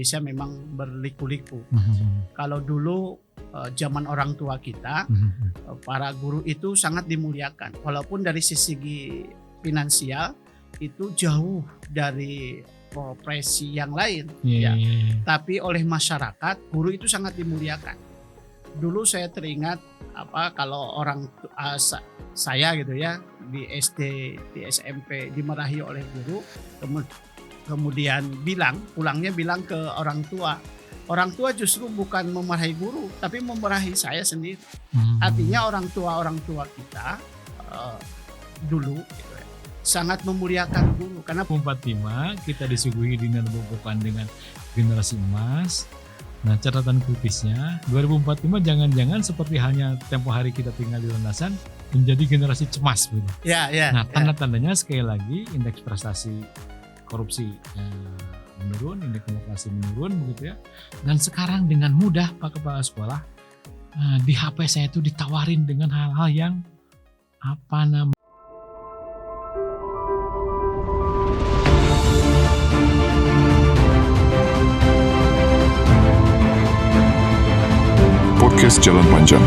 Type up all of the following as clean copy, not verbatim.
Indonesia memang berliku-liku. Kalau dulu zaman orang tua kita, para guru itu sangat dimuliakan. Walaupun dari segi finansial itu jauh dari profesi yang lain, tapi oleh masyarakat guru itu sangat dimuliakan. Dulu saya teringat kalau orang saya gitu ya di SD, di SMP dimarahi oleh guru, kemudian pulangnya bilang ke orang tua. Orang tua justru bukan memarahi guru, tapi memarahi saya sendiri. Artinya orang tua kita dulu gitu ya, sangat memuliakan guru. Karena 45 kita disuguhi dengan dengan generasi emas. Nah, catatan kritisnya 2045 jangan-jangan seperti hanya tempo hari kita tinggal di landasan menjadi generasi cemas gitu. Nah, tanda-tandanya sekali lagi indeks prestasi korupsi menurun, indeks demokrasi menurun begitu ya. Dan sekarang dengan mudah Pak Kepala Sekolah di HP saya itu ditawarin dengan hal-hal yang Podcast Jalan Panjang,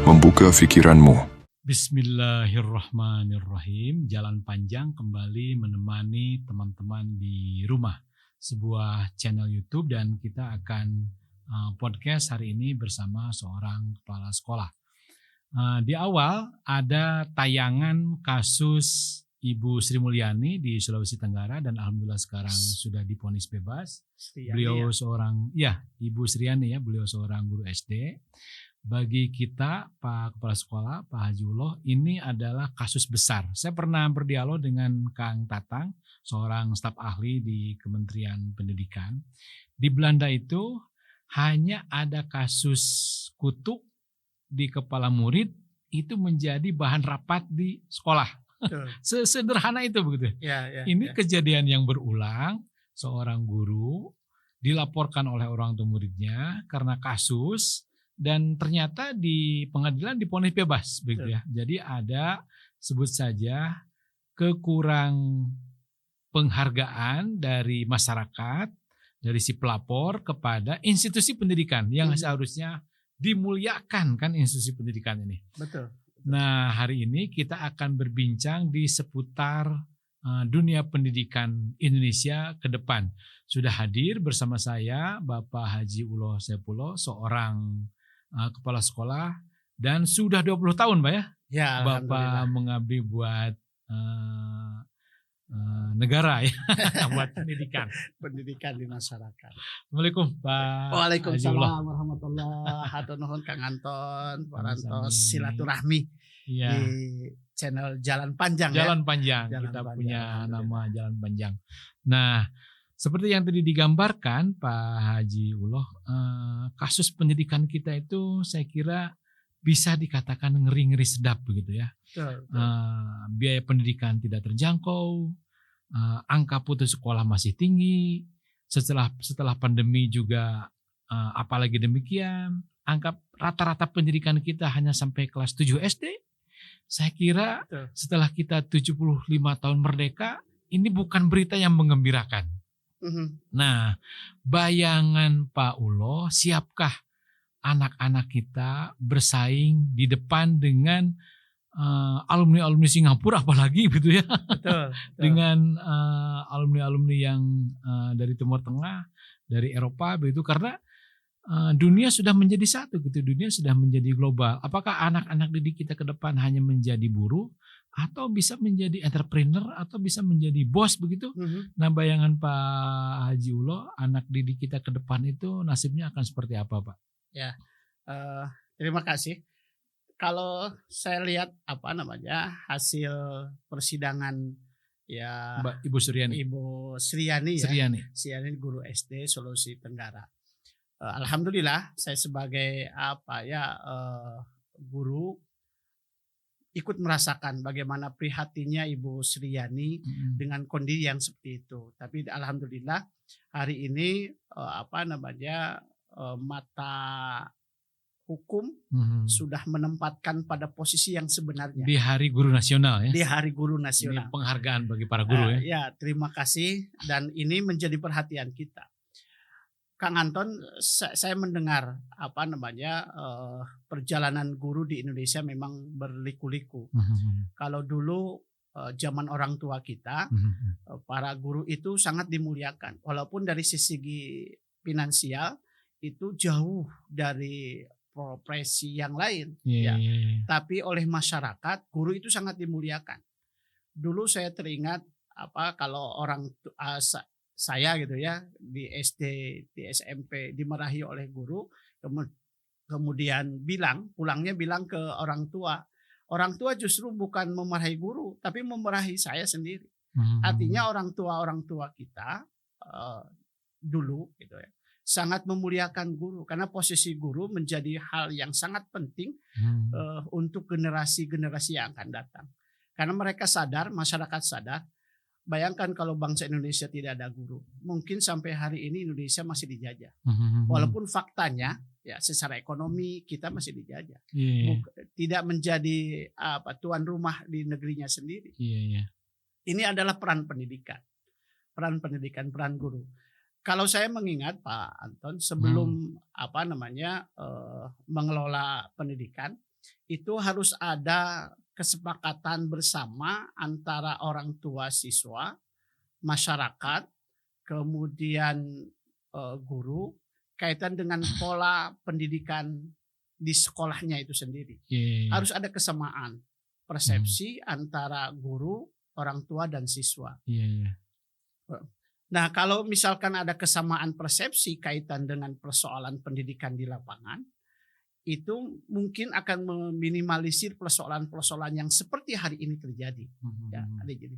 membuka pikiranmu. Bismillahirrahmanirrahim. Jalan Panjang kembali menemani teman-teman di rumah. Sebuah channel YouTube dan kita akan podcast hari ini bersama seorang kepala sekolah. Di awal ada tayangan kasus Ibu Sri Mulyani di Sulawesi Tenggara dan alhamdulillah sekarang sudah divonis bebas. Beliau seorang Ibu Sriani ya, beliau seorang guru SD. Bagi kita Pak Kepala Sekolah, Pak Haji Uloh, ini adalah kasus besar. Saya pernah berdialog dengan Kang Tatang, seorang staf ahli di Kementerian Pendidikan. Di Belanda itu hanya ada kasus kutuk di kepala murid itu menjadi bahan rapat di sekolah. Sesederhana itu begitu. Ini kejadian yang berulang, seorang guru dilaporkan oleh orang tua muridnya karena kasus dan ternyata di pengadilan divonis bebas begitu ya. Jadi ada sebut saja kekurang penghargaan dari masyarakat, dari si pelapor kepada institusi pendidikan yang seharusnya dimuliakan kan institusi pendidikan ini. Betul. Nah, hari ini kita akan berbincang di seputar dunia pendidikan Indonesia ke depan. Sudah hadir bersama saya Bapak Haji Uloh Saifuloh, seorang kepala sekolah dan sudah 20 tahun Pak ya? Ya, Bapak mengabdi buat negara ya, buat pendidikan di masyarakat. Assalamualaikum Pak. Waalaikumsalam warahmatullahi wabarakatuh. Kang Anton, Pak Rantos, silaturahmi di channel Jalan Panjang. Jalan Panjang. Kita punya nama Jalan Panjang. Nah, seperti yang tadi digambarkan Pak Haji Uloh, kasus pendidikan kita itu saya kira bisa dikatakan ngeri-ngeri sedap begitu ya. Biaya pendidikan tidak terjangkau, angka putus sekolah masih tinggi. Setelah pandemi juga apalagi demikian, angka rata-rata pendidikan kita hanya sampai kelas 7 SD. Saya kira setelah kita 75 tahun merdeka, ini bukan berita yang menggembirakan. Nah, bayangan Pak Uloh, siapkah anak-anak kita bersaing di depan dengan alumni-alumni Singapura apalagi gitu ya. Betul. Dengan alumni-alumni yang dari Timur Tengah, dari Eropa begitu, karena dunia sudah menjadi satu gitu, dunia sudah menjadi global. Apakah anak-anak didik kita ke depan hanya menjadi buruh atau bisa menjadi entrepreneur atau bisa menjadi bos begitu? Nah, bayangan Pak Haji Uloh, anak didik kita ke depan itu nasibnya akan seperti apa Pak? Ya, terima kasih. Kalau saya lihat hasil persidangan ya Mbak Ibu Sriani. Ibu Sriani guru SD Sulawesi Tenggara. Alhamdulillah saya sebagai guru ikut merasakan bagaimana prihatinnya Ibu Sriani dengan kondisi yang seperti itu. Tapi alhamdulillah hari ini mata hukum sudah menempatkan pada posisi yang sebenarnya. Di Hari Guru Nasional ya. Di Hari Guru Nasional. Ini penghargaan bagi para guru ya. Ya, terima kasih dan ini menjadi perhatian kita. Kang Anton, saya mendengar perjalanan guru di Indonesia memang berliku-liku. Kalau dulu zaman orang tua kita, para guru itu sangat dimuliakan, walaupun dari segi finansial itu jauh dari profesi yang lain, ya. Tapi oleh masyarakat guru itu sangat dimuliakan. Dulu saya teringat kalau saya gitu ya di SD, di SMP dimarahi oleh guru, kemudian pulangnya bilang ke orang tua. Orang tua justru bukan memarahi guru, tapi memarahi saya sendiri. Artinya orang tua kita dulu gitu ya sangat memuliakan guru, karena posisi guru menjadi hal yang sangat penting untuk generasi-generasi yang akan datang. Karena mereka sadar, masyarakat sadar, bayangkan kalau bangsa Indonesia tidak ada guru, mungkin sampai hari ini Indonesia masih dijajah. Walaupun faktanya ya secara ekonomi kita masih dijajah, tidak menjadi tuan rumah di negerinya sendiri. Ini adalah peran pendidikan, peran guru. Kalau saya mengingat Pak Anton, sebelum mengelola pendidikan itu harus ada kesepakatan bersama antara orang tua siswa, masyarakat, kemudian guru, kaitan dengan pola pendidikan di sekolahnya itu sendiri. Harus ada kesamaan persepsi antara guru, orang tua dan siswa. Nah, kalau misalkan ada kesamaan persepsi kaitan dengan persoalan pendidikan di lapangan, itu mungkin akan meminimalisir persoalan-persoalan yang seperti hari ini terjadi. Ya, jadi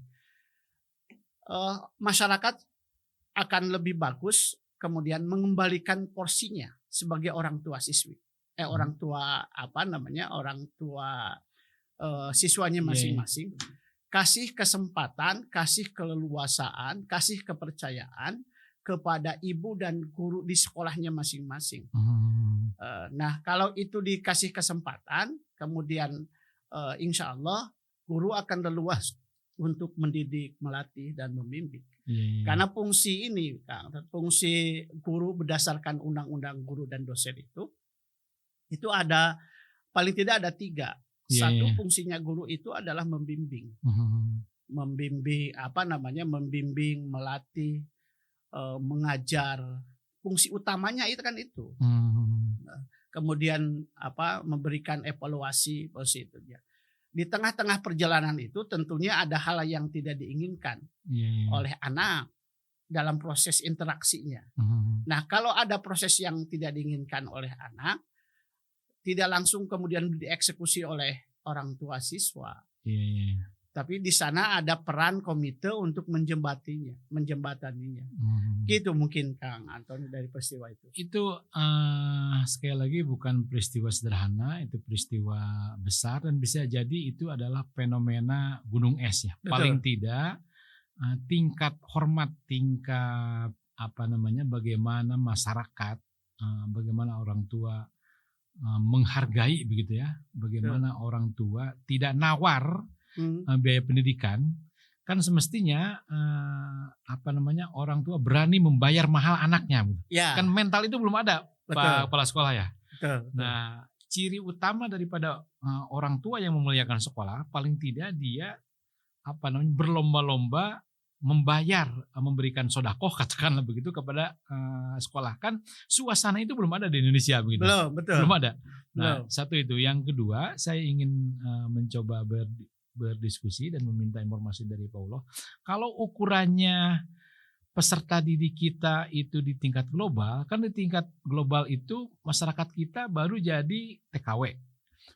masyarakat akan lebih bagus kemudian mengembalikan porsinya sebagai orang tua siswi, orang tua siswanya masing-masing. Kasih kesempatan, kasih keleluasaan, kasih kepercayaan kepada ibu dan guru di sekolahnya masing-masing. Nah, kalau itu dikasih kesempatan, kemudian insya Allah guru akan leluas untuk mendidik, melatih, dan membimbing. Karena fungsi ini, fungsi guru berdasarkan undang-undang guru dan dosen itu ada paling tidak ada 3. Satu, fungsinya guru itu adalah membimbing, membimbing, melatih, mengajar. Fungsi utamanya itu kan itu. Kemudian memberikan evaluasi posisi itu dia. Di tengah-tengah perjalanan itu tentunya ada hal yang tidak diinginkan oleh anak dalam proses interaksinya. Nah, kalau ada proses yang tidak diinginkan oleh anak, tidak langsung kemudian dieksekusi oleh orang tua siswa. Tapi di sana ada peran komite untuk menjembataninya. Gitu mungkin Kang Anton dari peristiwa itu. Itu sekali lagi bukan peristiwa sederhana, itu peristiwa besar dan bisa jadi itu adalah fenomena gunung es ya. Betul. Paling tidak tingkat hormat, tingkat bagaimana masyarakat, bagaimana orang tua menghargai begitu ya, bagaimana orang tua tidak nawar biaya pendidikan, kan semestinya orang tua berani membayar mahal anaknya, kan mental itu belum ada. Pak Kepala Sekolah ya. Betul. Nah, ciri utama daripada orang tua yang memuliakan sekolah, paling tidak dia berlomba-lomba membayar, memberikan sodakoh katakanlah begitu kepada sekolah. Kan suasana itu belum ada di Indonesia begitu. Belum ada. Nah, satu itu. Yang kedua, saya ingin mencoba berdiskusi dan meminta informasi dari Paulo. Kalau ukurannya peserta didik kita itu di tingkat global, kan di tingkat global itu masyarakat kita baru jadi TKW.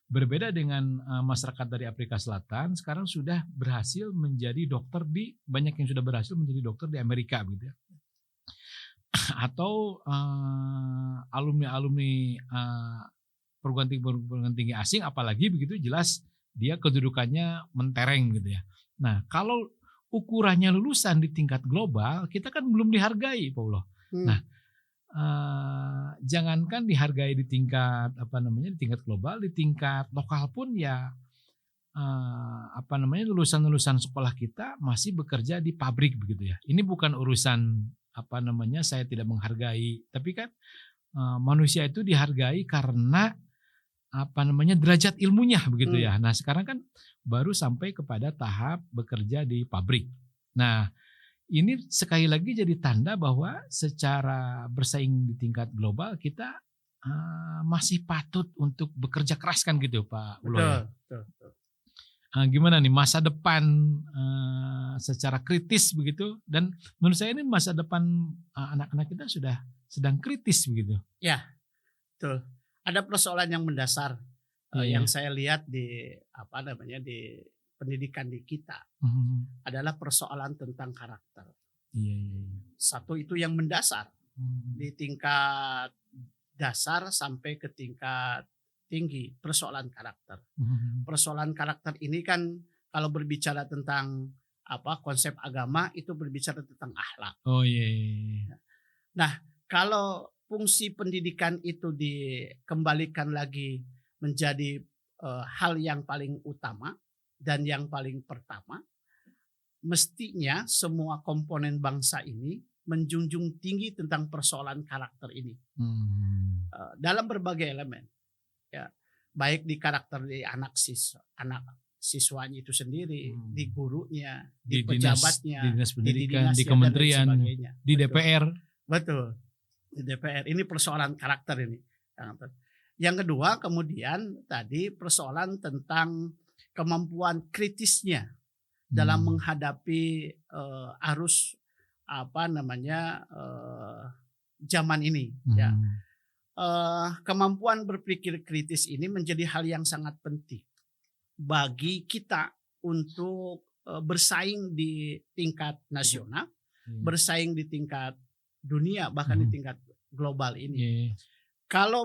Berbeda dengan masyarakat dari Afrika Selatan, sekarang sudah berhasil menjadi dokter banyak yang sudah berhasil menjadi dokter di Amerika gitu ya. Atau alumni perguruan tinggi asing, apalagi begitu jelas dia kedudukannya mentereng gitu ya. Nah, kalau ukurannya lulusan di tingkat global, kita kan belum dihargai, Paulo. Nah, jangankan dihargai di tingkat di tingkat global, di tingkat lokal pun ya lulusan-lulusan sekolah kita masih bekerja di pabrik begitu ya. Ini bukan urusan saya tidak menghargai, tapi kan manusia itu dihargai karena derajat ilmunya begitu ya. Nah, sekarang kan baru sampai kepada tahap bekerja di pabrik. Nah, ini sekali lagi jadi tanda bahwa secara bersaing di tingkat global kita masih patut untuk bekerja keras kan gitu Pak Ulo ya. Betul. Gimana nih masa depan secara kritis begitu, dan menurut saya ini masa depan anak-anak kita sudah sedang kritis begitu. Ya, betul. Ada persoalan yang mendasar yang saya lihat di di pendidikan di kita adalah persoalan tentang karakter. Iya. Satu itu yang mendasar di tingkat dasar sampai ke tingkat tinggi, persoalan karakter. Persoalan karakter ini kan kalau berbicara tentang konsep agama itu berbicara tentang akhlak. Oh iya. Nah, kalau fungsi pendidikan itu dikembalikan lagi menjadi hal yang paling utama dan yang paling pertama, mestinya semua komponen bangsa ini menjunjung tinggi tentang persoalan karakter ini dalam berbagai elemen. Ya, baik di karakter di anak siswanya itu sendiri, di gurunya, di pejabatnya, di dinas pendidikan, dinas di kementerian, di Betul. DPR. Betul, di DPR. Ini persoalan karakter ini. Yang kedua kemudian tadi persoalan tentang kemampuan kritisnya dalam menghadapi arus zaman ini. Ya. Kemampuan berpikir kritis ini menjadi hal yang sangat penting bagi kita untuk bersaing di tingkat nasional, bersaing di tingkat dunia, bahkan di tingkat global ini. Kalau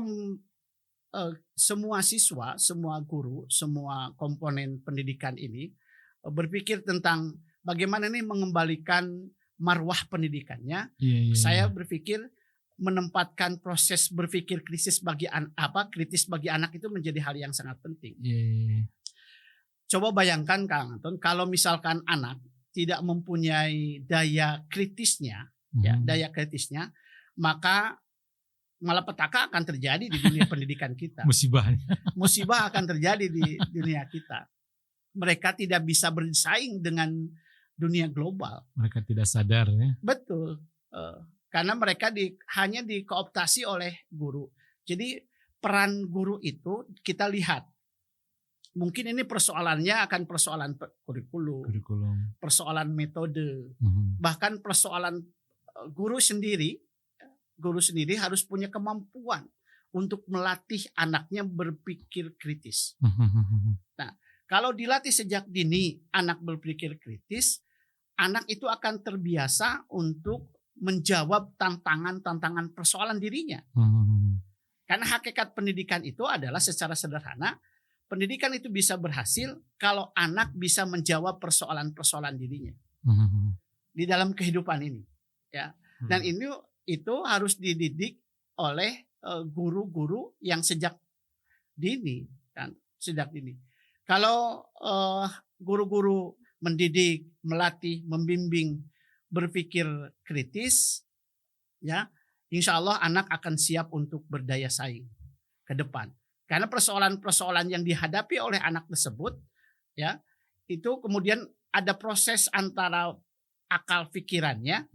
semua siswa, semua guru, semua komponen pendidikan ini berpikir tentang bagaimana nih mengembalikan marwah pendidikannya, saya berpikir menempatkan proses berpikir kritis bagi anak itu menjadi hal yang sangat penting. Coba bayangkan Kang Anton, kalau misalkan anak tidak mempunyai daya kritisnya, maka malapetaka akan terjadi di dunia pendidikan kita. Musibah akan terjadi di dunia kita. Mereka tidak bisa bersaing dengan dunia global. Mereka tidak sadar ya. Betul. Karena mereka hanya dikooptasi oleh guru. Jadi peran guru itu kita lihat. Mungkin ini persoalannya akan persoalan kurikulum. Persoalan metode. Bahkan persoalan guru sendiri harus punya kemampuan untuk melatih anaknya berpikir kritis. Nah, kalau dilatih sejak dini anak berpikir kritis, anak itu akan terbiasa untuk menjawab tantangan persoalan dirinya. Karena hakikat pendidikan itu adalah secara sederhana, pendidikan itu bisa berhasil kalau anak bisa menjawab persoalan-persoalan dirinya di dalam kehidupan ini. Ya. Dan itu harus dididik oleh guru-guru yang sejak dini, kan? Sejak dini. Kalau guru-guru mendidik, melatih, membimbing berpikir kritis, ya, insya Allah anak akan siap untuk berdaya saing ke depan. Karena persoalan-persoalan yang dihadapi oleh anak tersebut, ya, itu kemudian ada proses antara akal pikirannya,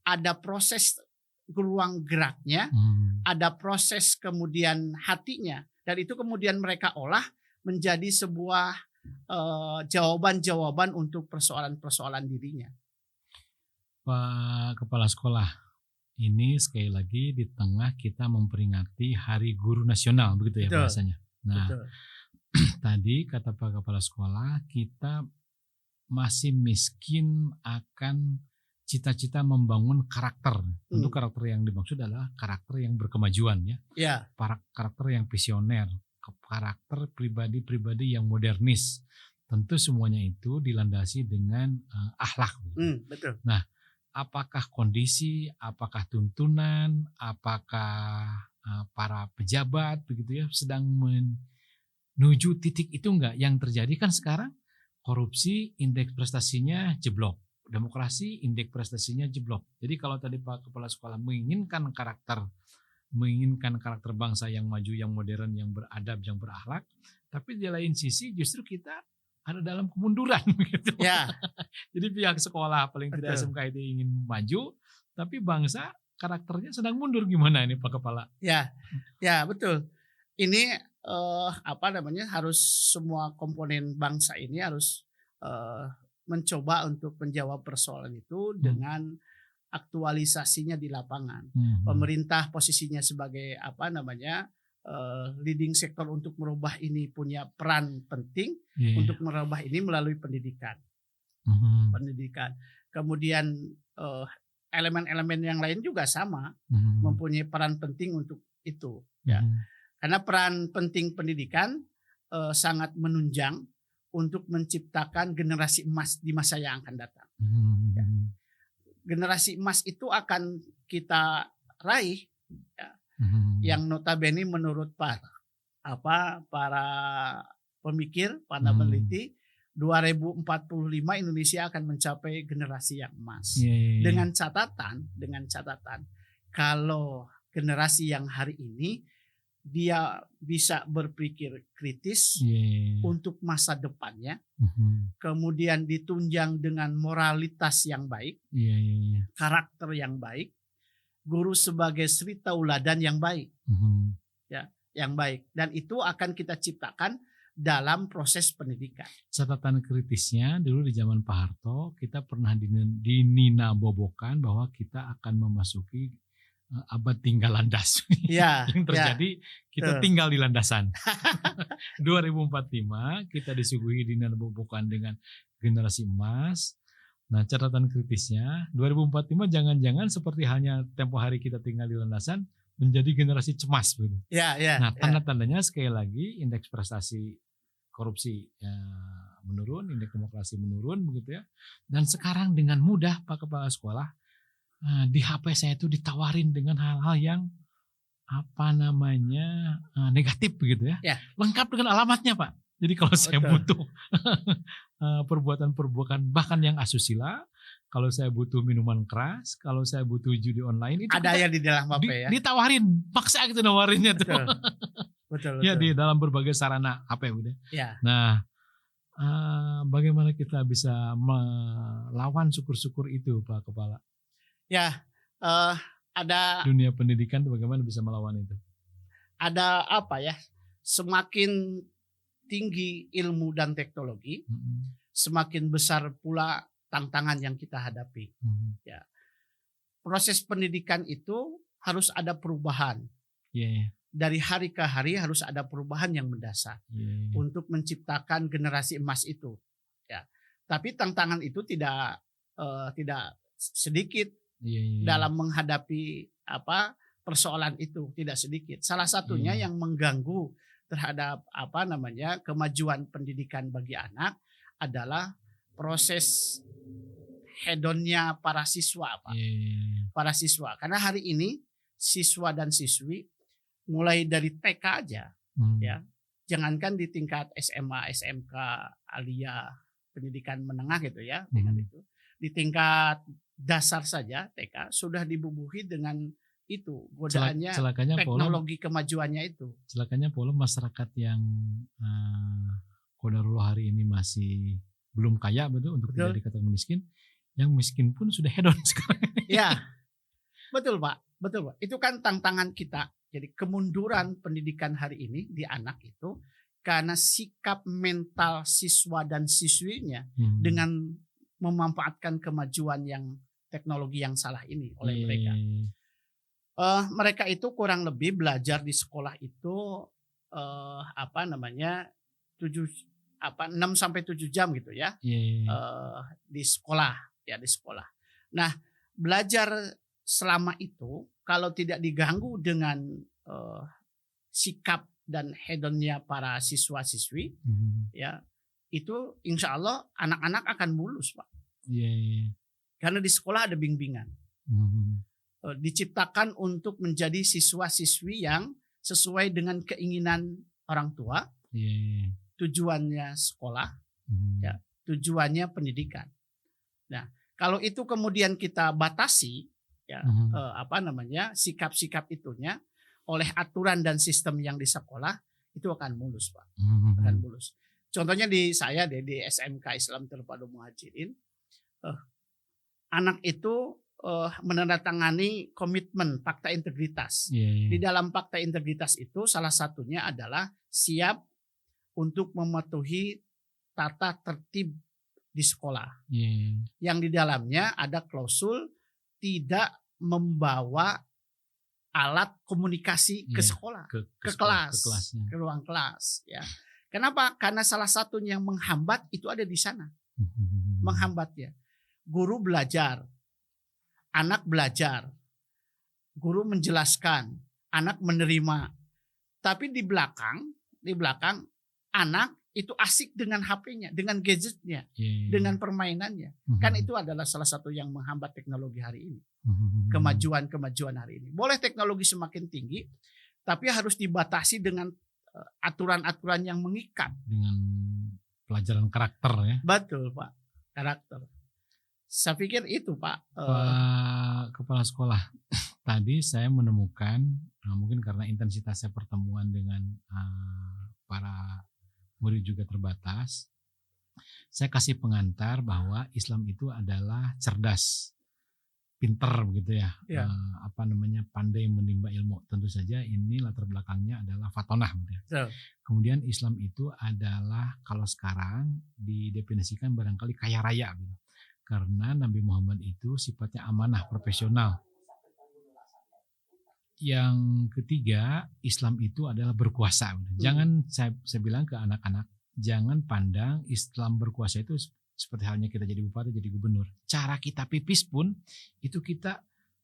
ada proses ruang geraknya, ada proses kemudian hatinya, dan itu kemudian mereka olah menjadi sebuah jawaban-jawaban untuk persoalan-persoalan dirinya. Pak Kepala Sekolah, ini sekali lagi di tengah kita memperingati Hari Guru Nasional, begitu ya bahasanya. Nah, tadi kata Pak Kepala Sekolah, kita masih miskin akan cita-cita membangun karakter. Tentu karakter yang dimaksud adalah karakter yang berkemajuan ya. Karakter yang visioner, karakter pribadi-pribadi yang modernis. Tentu semuanya itu dilandasi dengan akhlak. Betul. Nah, apakah kondisi, apakah tuntunan, apakah para pejabat begitu ya sedang menuju titik itu enggak? Yang terjadi kan sekarang korupsi, indeks prestasinya jeblok. demokrasi, indeks prestasinya jeblok. Jadi kalau tadi Pak Kepala Sekolah menginginkan karakter bangsa yang maju, yang modern, yang beradab, yang berakhlak, tapi di lain sisi justru kita ada dalam kemunduran gitu. Ya. Jadi pihak sekolah paling tidak Betul. SMK itu ingin maju, tapi bangsa karakternya sedang mundur, gimana ini Pak Kepala? Ya, betul. Ini harus semua komponen bangsa ini harus mencoba untuk menjawab persoalan itu dengan aktualisasinya di lapangan. Pemerintah posisinya sebagai leading sektor untuk merubah ini punya peran penting untuk merubah ini melalui pendidikan. Kemudian elemen-elemen yang lain juga sama mempunyai peran penting untuk itu. Ya. Karena peran penting pendidikan sangat menunjang untuk menciptakan generasi emas di masa yang akan datang. Ya. Generasi emas itu akan kita raih, ya, yang notabene menurut para pemikir, para peneliti, 2045 Indonesia akan mencapai generasi yang emas. Dengan catatan kalau generasi yang hari ini dia bisa berpikir kritis untuk masa depannya, kemudian ditunjang dengan moralitas yang baik, karakter yang baik, guru sebagai suri tauladan yang baik, ya, yang baik, dan itu akan kita ciptakan dalam proses pendidikan. Catatan kritisnya dulu di zaman Pak Harto kita pernah dininabobokan bahwa kita akan memasuki abad tinggal landas. Ya, yang terjadi kita tinggal di landasan. 2045 kita disuguhi dininabobokan dengan generasi emas. Nah, catatan kritisnya 2045 jangan-jangan seperti halnya tempo hari kita tinggal di landasan menjadi generasi cemas begitu. Nah, tanda-tandanya sekali lagi indeks prestasi korupsi menurun, indeks demokrasi menurun begitu ya. Dan sekarang dengan mudah Pak Kepala Sekolah di HP saya itu ditawarin dengan hal-hal yang negatif begitu ya. Lengkap dengan alamatnya Pak. Jadi kalau saya butuh perbuatan-perbuatan bahkan yang asusila, kalau saya butuh minuman keras, kalau saya butuh judi online itu ada yang di dalam HP ya. Ditawarin, paksa gitu nawarinnya tuh. Betul. Ya di dalam berbagai sarana HP udah. Ya. Nah, bagaimana kita bisa melawan syukur-syukur itu Pak Kepala? Ya, ada dunia pendidikan bagaimana bisa melawan itu? Ada semakin tinggi ilmu dan teknologi, semakin besar pula tantangan yang kita hadapi. Ya. Proses pendidikan itu harus ada perubahan. Dari hari ke hari harus ada perubahan yang mendasar untuk menciptakan generasi emas itu. Ya. Tapi tantangan itu tidak sedikit dalam menghadapi persoalan itu, tidak sedikit. Salah satunya yang mengganggu terhadap kemajuan pendidikan bagi anak adalah proses hedonnya para siswa, Pak. Para siswa. Karena hari ini siswa dan siswi mulai dari TK aja, ya, jangankan di tingkat SMA, SMK, alia, pendidikan menengah gitu ya, dengan itu, di tingkat dasar saja TK sudah dibubuhi dengan itu godaannya teknologi kemajuannya itu. Celakanya pola masyarakat yang qadarullah hari ini masih belum kaya betul untuk tidak dikatakan miskin, yang miskin pun sudah hedon sekarang. Ya, betul Pak. Itu kan tantangan kita. Jadi kemunduran pendidikan hari ini di anak itu karena sikap mental siswa dan siswinya dengan memanfaatkan kemajuan yang teknologi yang salah ini oleh mereka. Mereka itu kurang lebih belajar di sekolah itu 6 sampai 7 jam gitu ya. Di sekolah. Nah, belajar selama itu kalau tidak diganggu dengan sikap dan hedonnya para siswa-siswi, ya itu insya Allah anak-anak akan mulus Pak. Karena di sekolah ada bimbingan. Diciptakan untuk menjadi siswa-siswi yang sesuai dengan keinginan orang tua. Tujuannya sekolah, ya, tujuannya pendidikan. Nah, Kalau itu kemudian kita batasi, ya sikap-sikap itunya oleh aturan dan sistem yang di sekolah, itu akan mulus, Pak. Akan mulus. Contohnya di saya di SMK Islam Terpadu Muhajirin, anak itu menandatangani komitmen fakta integritas. Di dalam fakta integritas itu salah satunya adalah siap untuk mematuhi tata tertib di sekolah. Yang di dalamnya ada klausul tidak membawa alat komunikasi ke sekolah, ke kelas, ke ruang kelas. Ya. Kenapa? Karena salah satunya yang menghambat itu ada di sana. Menghambat ya. Guru belajar, anak belajar, guru menjelaskan, anak menerima. Tapi di belakang anak itu asik dengan HP-nya, dengan gadgetnya, dengan permainannya. Kan itu adalah salah satu yang menghambat teknologi hari ini. Kemajuan hari ini. Boleh teknologi semakin tinggi, tapi harus dibatasi dengan aturan-aturan yang mengikat. Dengan pelajaran karakter ya. Betul, Pak. Karakter. Saya pikir itu, Pak. Pak Kepala Sekolah, tadi saya menemukan, mungkin karena intensitasnya pertemuan dengan para murid juga terbatas, saya kasih pengantar bahwa Islam itu adalah cerdas, pinter begitu ya. Pandai menimba ilmu. Tentu saja ini latar belakangnya adalah fatonah gitu ya. Kemudian Islam itu adalah kalau sekarang didefinisikan barangkali kaya raya gitu. Karena Nabi Muhammad itu sifatnya amanah, profesional. Yang ketiga, Islam itu adalah berkuasa. Jangan saya bilang ke anak-anak, jangan pandang Islam berkuasa itu seperti halnya kita jadi bupati, jadi gubernur. Cara kita pipis pun itu kita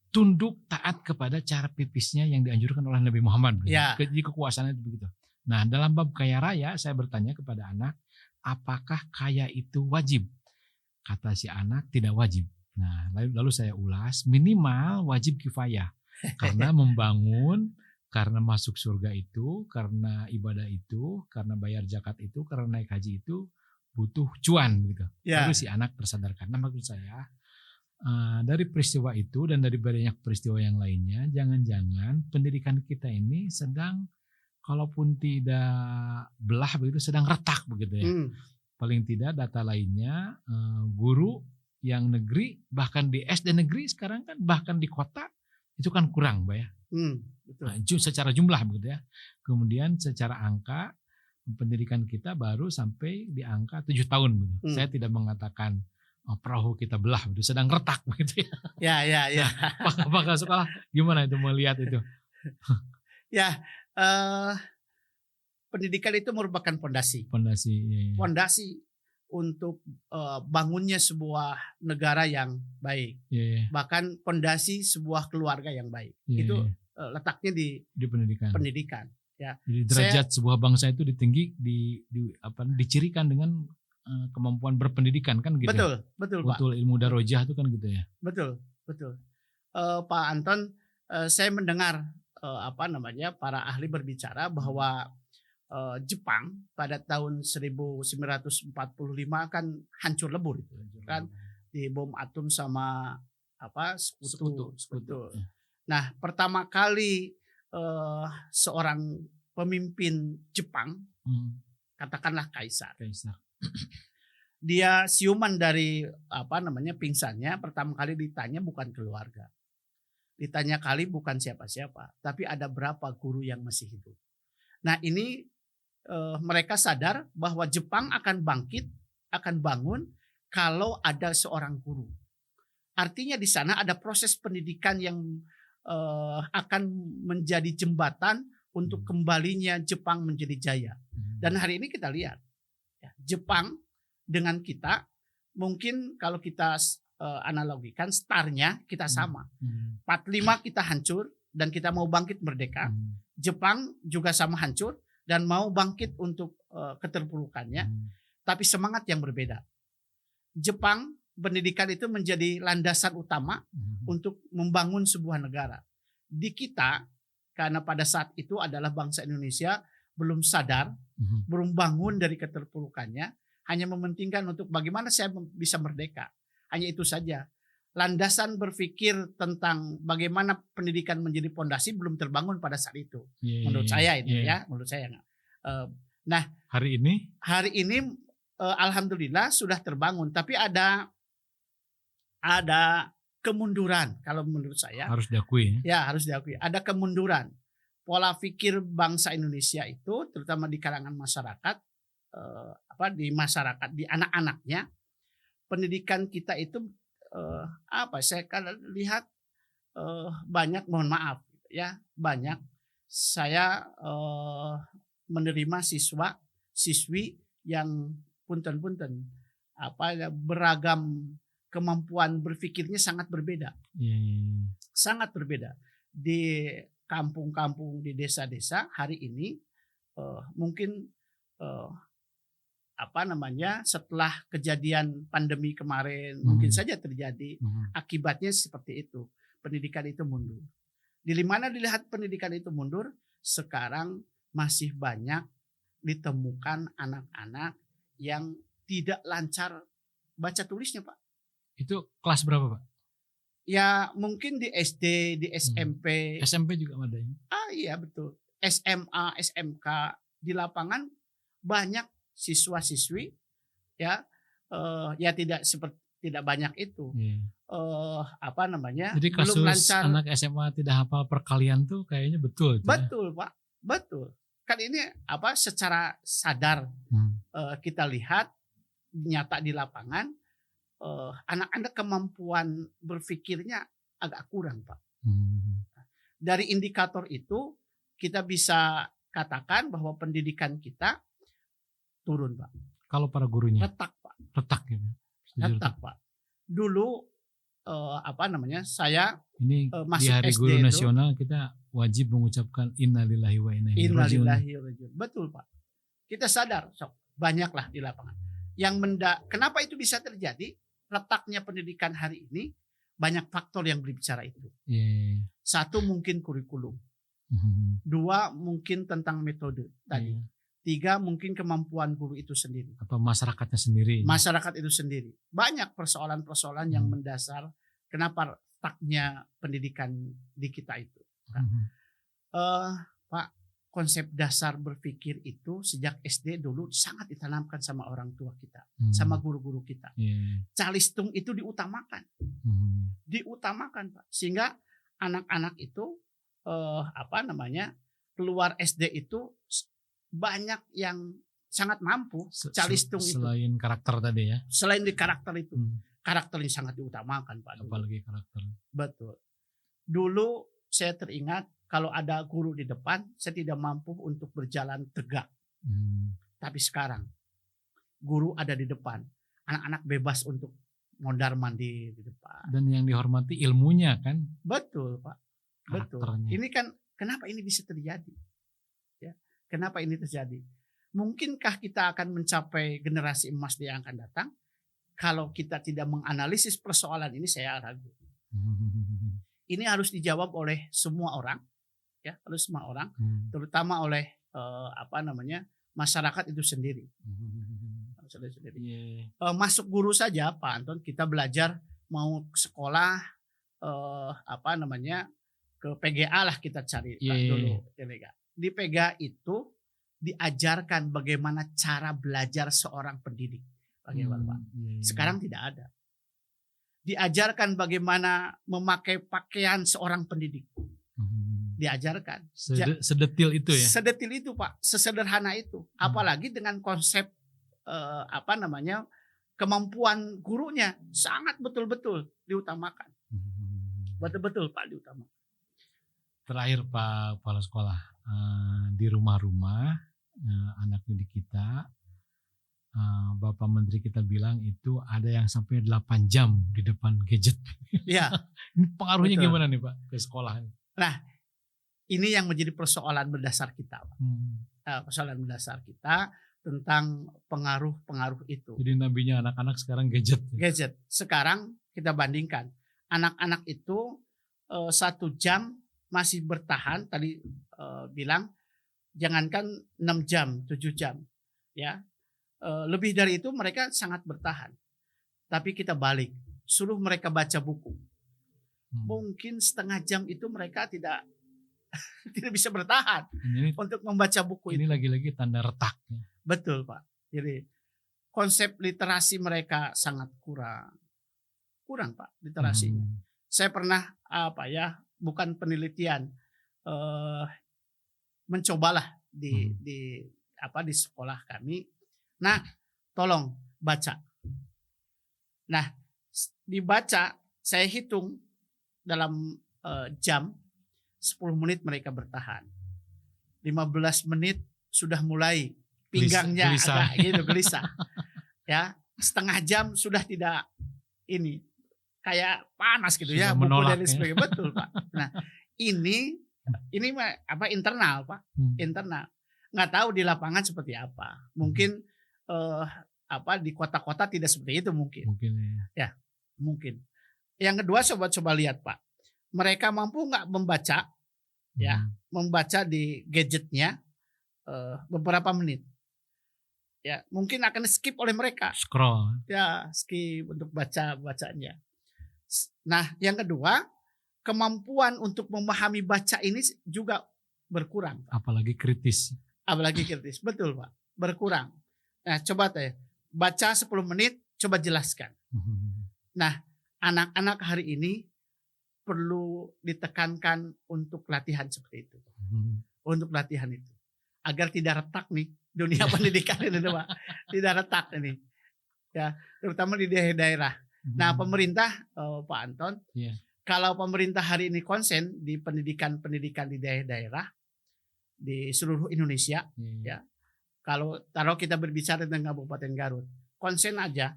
tunduk taat kepada cara pipisnya yang dianjurkan oleh Nabi Muhammad. Ya. Jadi kekuasaannya itu begitu. Nah, dalam bab kaya raya saya bertanya kepada anak, apakah kaya itu wajib? Kata si anak tidak wajib. Nah, lalu saya ulas, minimal wajib kifayah. Karena membangun, karena masuk surga itu, karena ibadah itu, karena bayar zakat itu, karena naik haji itu butuh cuan gitu. Lalu si anak tersadarkan. Nah, maksud saya dari peristiwa itu dan dari banyak peristiwa yang lainnya, jangan-jangan pendidikan kita ini sedang, kalaupun tidak belah begitu, sedang retak begitu ya. Paling tidak data lainnya, guru yang negeri, bahkan di SD negeri sekarang kan, bahkan di kota itu kan kurang, Mbak ya. Betul. Nah, secara jumlah begitu ya. Kemudian secara angka pendidikan kita baru sampai di angka 7 tahun begitu. Saya tidak mengatakan perahu kita belah begitu, sedang retak begitu ya. Ya. Apakah sekolah gimana itu melihat itu? Pendidikan itu merupakan pondasi. Pondasi untuk bangunnya sebuah negara yang baik, bahkan pondasi sebuah keluarga yang baik. Itu letaknya di pendidikan. Ya. Jadi derajat sebuah bangsa itu dicirikan dengan kemampuan berpendidikan kan gitu. Betul Pak. Betul, ilmu darajah itu kan gitu ya. Betul. Pak Anton, saya mendengar para ahli berbicara bahwa Jepang pada tahun 1945 kan hancur lebur itu kan, dibom atom sama sekutu. Nah, pertama kali seorang pemimpin Jepang, katakanlah kaisar. Dia siuman dari pingsannya, pertama kali ditanya bukan keluarga. Ditanya kali bukan siapa-siapa, tapi ada berapa guru yang masih hidup. Nah, ini mereka sadar bahwa Jepang akan bangkit, akan bangun kalau ada seorang guru. Artinya di sana ada proses pendidikan yang akan menjadi jembatan untuk kembalinya Jepang menjadi jaya. Dan hari ini kita lihat Jepang dengan kita, mungkin kalau kita analogikan startnya kita sama. 45 kita hancur dan kita mau bangkit merdeka. Jepang juga sama hancur dan mau bangkit untuk keterpurukannya, tapi semangat yang berbeda. Jepang, pendidikan itu menjadi landasan utama untuk membangun sebuah negara. Di kita, karena pada saat itu adalah bangsa Indonesia belum sadar, belum bangun dari keterpurukannya, hanya mementingkan untuk bagaimana saya bisa merdeka. hanya itu saja. Landasan berpikir tentang bagaimana pendidikan menjadi pondasi belum terbangun pada saat itu. Menurut saya ini ya, menurut saya. Nah, hari ini alhamdulillah sudah terbangun, tapi ada kemunduran kalau menurut saya. Harus diakui. Ya, harus diakui. Ada kemunduran. Pola pikir bangsa Indonesia itu terutama di kalangan masyarakat di masyarakat, di anak-anaknya, pendidikan kita itu saya kalau lihat banyak, mohon maaf ya, banyak saya menerima siswi yang punten beragam kemampuan berpikirnya sangat berbeda. Sangat berbeda. Di kampung-kampung, di desa-desa hari ini mungkin setelah kejadian pandemi kemarin mungkin saja terjadi, akibatnya seperti itu. Pendidikan itu mundur. Di mana dilihat pendidikan itu mundur, sekarang masih banyak ditemukan anak-anak yang tidak lancar baca tulisnya, Pak. Itu kelas berapa, Pak? Ya mungkin di SD, di SMP. SMP juga ada ya? Iya betul. SMA, SMK, di lapangan banyak siswa-siswi ya tidak banyak itu. Jadi kasus belum lancar. Anak SMA tidak hafal perkalian tuh kayaknya betul. Betul, Pak. Betul. Kan ini secara sadar kita lihat nyata di lapangan, anak-anak kemampuan berpikirnya agak kurang, Pak. Dari indikator itu kita bisa katakan bahwa pendidikan kita turun, Pak. Kalau para gurunya? Retak, Pak. Retak gitu. Retak, Pak. Dulu saya ini masuk di Hari SD Guru itu, Nasional kita wajib mengucapkan innalillahi wa inna ilaihi raji'un. Betul, Pak. Kita sadar, banyaklah di lapangan. Kenapa itu bisa terjadi? Letaknya pendidikan hari ini banyak faktor yang berbicara itu. Satu mungkin kurikulum. Dua mungkin tentang metode tadi. Tiga mungkin kemampuan guru itu sendiri. Atau masyarakatnya sendiri. Masyarakat itu sendiri. Banyak persoalan-persoalan yang mendasar kenapa letaknya pendidikan di kita itu. Pak, konsep dasar berpikir itu sejak SD dulu sangat ditanamkan sama orang tua kita, sama guru-guru kita. Calistung itu diutamakan, diutamakan, Pak. Sehingga anak-anak itu keluar SD itu banyak yang sangat mampu. Calistung itu. Selain karakter tadi ya. Selain di karakter itu, karakternya sangat diutamakan, Pak. Apalagi karakter. Betul. Dulu saya teringat kalau ada guru di depan, saya tidak mampu untuk berjalan tegak. Tapi sekarang guru ada di depan, anak-anak bebas untuk mondar-mandir di depan. Dan yang dihormati ilmunya kan? Betul, Pak. Betul. Ini kan kenapa ini bisa terjadi? Ya, kenapa ini terjadi? Mungkinkah kita akan mencapai generasi emas yang akan datang? Kalau kita tidak menganalisis persoalan ini, saya ragu. Ini harus dijawab oleh semua orang, ya, oleh semua orang, terutama oleh masyarakat itu sendiri. Masuk guru saja, Pak Anton, kita belajar mau sekolah ke PGA lah kita cari dulu. Di PGA itu diajarkan bagaimana cara belajar seorang pendidik. Bagaimana, Pak? Sekarang tidak ada. Diajarkan bagaimana memakai pakaian seorang pendidik. Diajarkan. Sedetil itu ya? Sedetil itu, Pak. Sesederhana itu. Apalagi dengan konsep kemampuan gurunya sangat betul-betul diutamakan. Betul-betul, Pak, diutamakan. Terakhir, Pak Kepala Sekolah, di rumah-rumah anak didik kita, Bapak Menteri kita bilang itu ada yang sampai 8 jam di depan gadget. Iya. Ini pengaruhnya betul. Gimana nih, Pak, ke sekolah? Nah, ini yang menjadi persoalan mendasar kita, Pak. Persoalan mendasar kita tentang pengaruh-pengaruh itu. Jadi nabinya anak-anak sekarang gadget. Gadget. Sekarang kita bandingkan. Anak-anak itu 1 jam masih bertahan. Tadi bilang jangankan 6 jam, 7 jam. Ya. Lebih dari itu mereka sangat bertahan. Tapi kita balik. suruh mereka baca buku. Hmm. Mungkin setengah jam itu mereka tidak tidak bisa bertahan Ini untuk membaca buku ini itu. lagi-lagi tanda retaknya. Betul Pak. Jadi konsep literasi mereka sangat kurang Pak literasinya. Saya pernah bukan penelitian, mencobalah di sekolah kami. Nah, tolong baca. Nah, dibaca saya hitung dalam jam 10 menit mereka bertahan. 15 menit sudah mulai pinggangnya Gelisah. agak gitu gelisah. Ya, setengah jam sudah tidak ini kayak panas gitu Sudah ya buku menolak dan ya. sebagainya. Betul Pak. Nah, ini internal Pak, internal. Nggak tahu di lapangan seperti apa. Mungkin di kota-kota tidak seperti itu mungkin. Mungkin ya. Mungkin. Yang kedua coba lihat Pak. Mereka mampu nggak membaca ya, membaca di gadgetnya beberapa menit. Ya, mungkin akan skip oleh mereka. Scroll. Ya, skip untuk bacanya. Nah, yang kedua, kemampuan untuk memahami baca ini juga berkurang. Apalagi kritis. Betul Pak, berkurang. Nah, coba baca 10 menit, coba jelaskan. Nah, anak-anak hari ini perlu ditekankan untuk latihan seperti itu. Untuk latihan itu. Agar tidak retak nih dunia pendidikan ini Pak. Tidak retak ini. Ya, terutama di daerah-daerah. Nah, pemerintah Pak Anton, kalau pemerintah hari ini konsen di pendidikan di daerah-daerah di seluruh Indonesia, ya. Kalau kita berbicara tentang Kabupaten Garut, konsen aja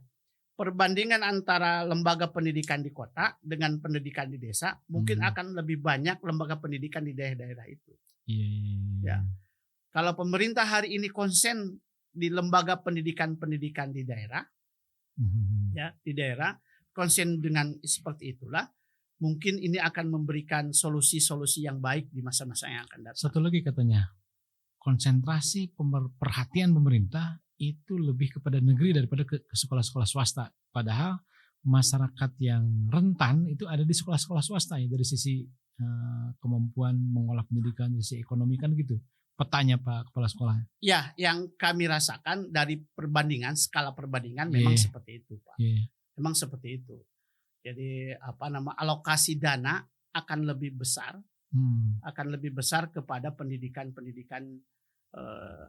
perbandingan antara lembaga pendidikan di kota dengan pendidikan di desa, mungkin akan lebih banyak lembaga pendidikan di daerah-daerah itu. Ya. Kalau pemerintah hari ini konsen di lembaga pendidikan di daerah, ya di daerah konsen dengan seperti itulah, mungkin ini akan memberikan solusi-solusi yang baik di masa-masa yang akan datang. Satu lagi katanya, konsentrasi perhatian pemerintah itu lebih kepada negeri daripada ke sekolah-sekolah swasta. Padahal masyarakat yang rentan itu ada di sekolah-sekolah swasta ya, dari sisi kemampuan mengolah pendidikan, dari sisi ekonomi kan gitu. Petanya Pak Kepala Sekolah. Ya, yang kami rasakan dari skala perbandingan memang seperti itu Pak. Memang seperti itu. Jadi alokasi dana akan lebih besar, kepada pendidikan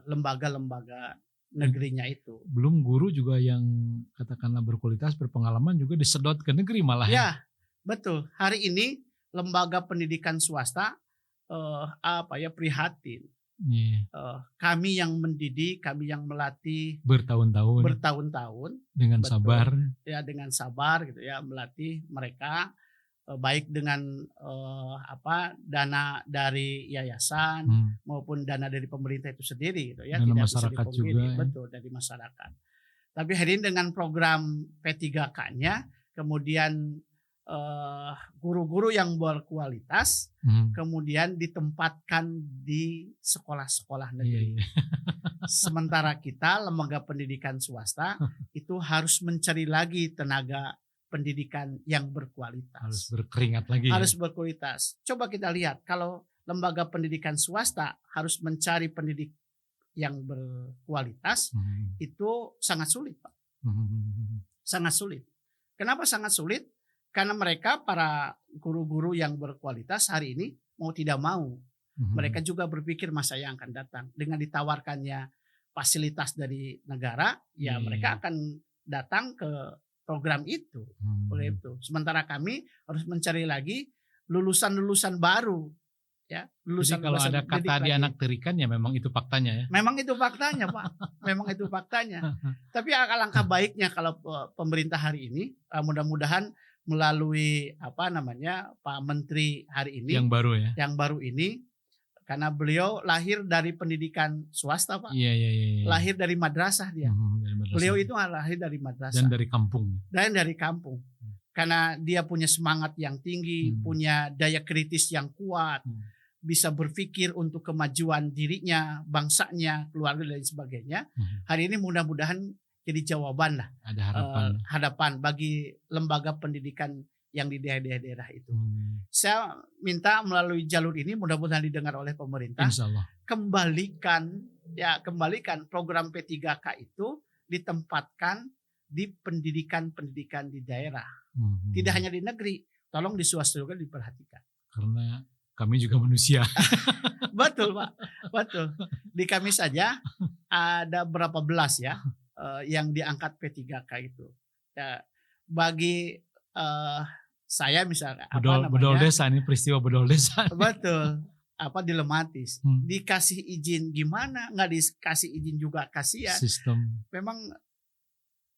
lembaga-lembaga negerinya itu. Belum guru juga yang katakanlah berkualitas, berpengalaman juga disedot ke negeri malah. Ya, betul. Hari ini lembaga pendidikan swasta prihatin. Kami yang mendidik, kami yang melatih bertahun-tahun dengan sabar. Ya, dengan sabar gitu ya, melatih mereka baik dengan dana dari yayasan maupun dana dari pemerintah itu sendiri gitu ya, tidak masyarakat bisa juga betul dari masyarakat. Tapi hari ini dengan program P3K-nya kemudian guru-guru yang berkualitas kemudian ditempatkan di sekolah-sekolah negeri. Sementara kita lembaga pendidikan swasta itu harus mencari lagi tenaga pendidikan yang berkualitas. Harus berkeringat lagi. Harus berkualitas. Coba kita lihat kalau lembaga pendidikan swasta harus mencari pendidik yang berkualitas, itu sangat sulit, Pak. Sangat sulit. Kenapa sangat sulit? Karena mereka para guru-guru yang berkualitas hari ini mau tidak mau, mereka juga berpikir masa yang akan datang. Dengan ditawarkannya fasilitas dari negara, ya mereka akan datang ke program itu. Oleh itu. Sementara kami harus mencari lagi lulusan-lulusan baru. Ya, jadi kalau ada kata dianakterikan ya memang itu faktanya ya. Memang itu faktanya Pak. Memang itu faktanya. Tapi alangkah baiknya kalau pemerintah hari ini mudah-mudahan melalui Pak Menteri hari ini yang baru ya. Yang baru ini karena beliau lahir dari pendidikan swasta Pak. Iya. Lahir dari madrasah dia. Dari madrasah. Beliau itu lahir dari madrasah. Dan dari kampung. Karena dia punya semangat yang tinggi, punya daya kritis yang kuat, bisa berpikir untuk kemajuan dirinya, bangsanya, keluarga dan sebagainya. Hari ini mudah-mudahan jadi jawaban lah, Ada harapan. hadapan bagi lembaga pendidikan yang di daerah-daerah itu. Saya minta melalui jalur ini mudah-mudahan didengar oleh pemerintah, Insya Allah. kembalikan program P3K itu ditempatkan di pendidikan-pendidikan di daerah. Tidak hanya di negeri, tolong di swasta juga diperhatikan. Karena kami juga manusia. Betul Pak, betul. Di kami saja ada berapa belas ya yang diangkat P3K itu. Ya, bagi saya misalnya Bedol desa, ini peristiwa bedol desa. betul, dilematis. Dikasih izin gimana, nggak dikasih izin juga kasihan. Sistem. Memang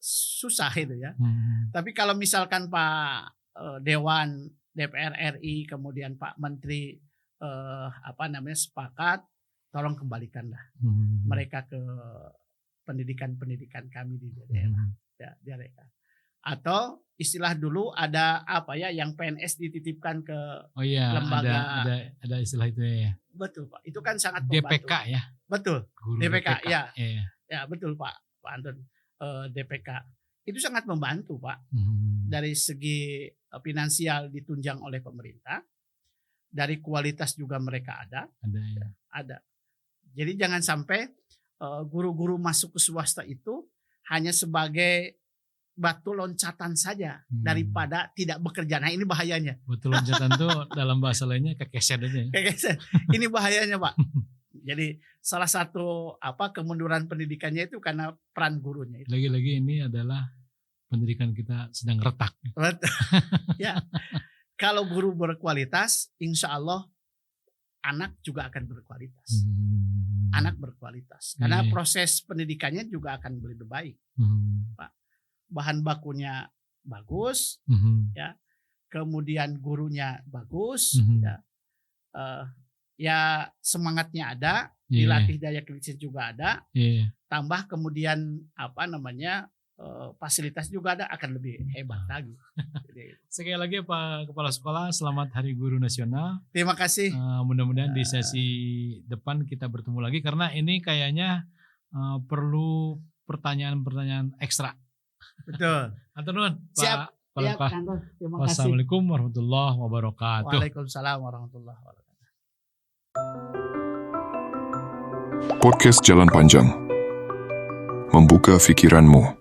susah itu ya. Tapi kalau misalkan Pak Dewan DPR RI kemudian Pak Menteri sepakat, tolong kembalikanlah mereka ke pendidikan kami di daerah. Ya, daerah. Atau istilah dulu ada yang PNS dititipkan ke lembaga. Ada istilah itu ya. Betul Pak. Itu kan sangat membantu. DPK ya. Betul. Guru DPK ya. Iya. Ya betul Pak Anton. DPK itu sangat membantu Pak. Dari segi finansial ditunjang oleh pemerintah. Dari kualitas juga mereka ada. Ada ya. Ada. Jadi jangan sampai guru-guru masuk ke swasta itu hanya sebagai batu loncatan saja daripada tidak bekerja. Nah ini bahayanya. Batu loncatan tuh dalam bahasa lainnya kekeset aja. Kekeset. Ini bahayanya Pak. Jadi salah satu kemunduran pendidikannya itu karena peran gurunya itu. Lagi-lagi ini adalah pendidikan kita sedang retak. Ya. Kalau guru berkualitas, insya Allah anak juga akan berkualitas. Anak berkualitas. Karena proses pendidikannya juga akan lebih baik. Pak. Bahan bakunya bagus, ya, kemudian gurunya bagus, ya semangatnya ada, dilatih daya kritis juga ada, tambah kemudian fasilitas juga ada, akan lebih hebat lagi. Sekali lagi Pak Kepala Sekolah, selamat Hari Guru Nasional. Terima kasih. Mudah-mudahan di sesi depan kita bertemu lagi karena ini kayaknya perlu pertanyaan-pertanyaan ekstra. Betul. Antur nuhun, Siap. Pak. Terima kasih. Wassalamualaikum warahmatullahi wabarakatuh. Waalaikumsalam warahmatullahi wabarakatuh. Podcast Jalan Panjang. Membuka fikiranmu.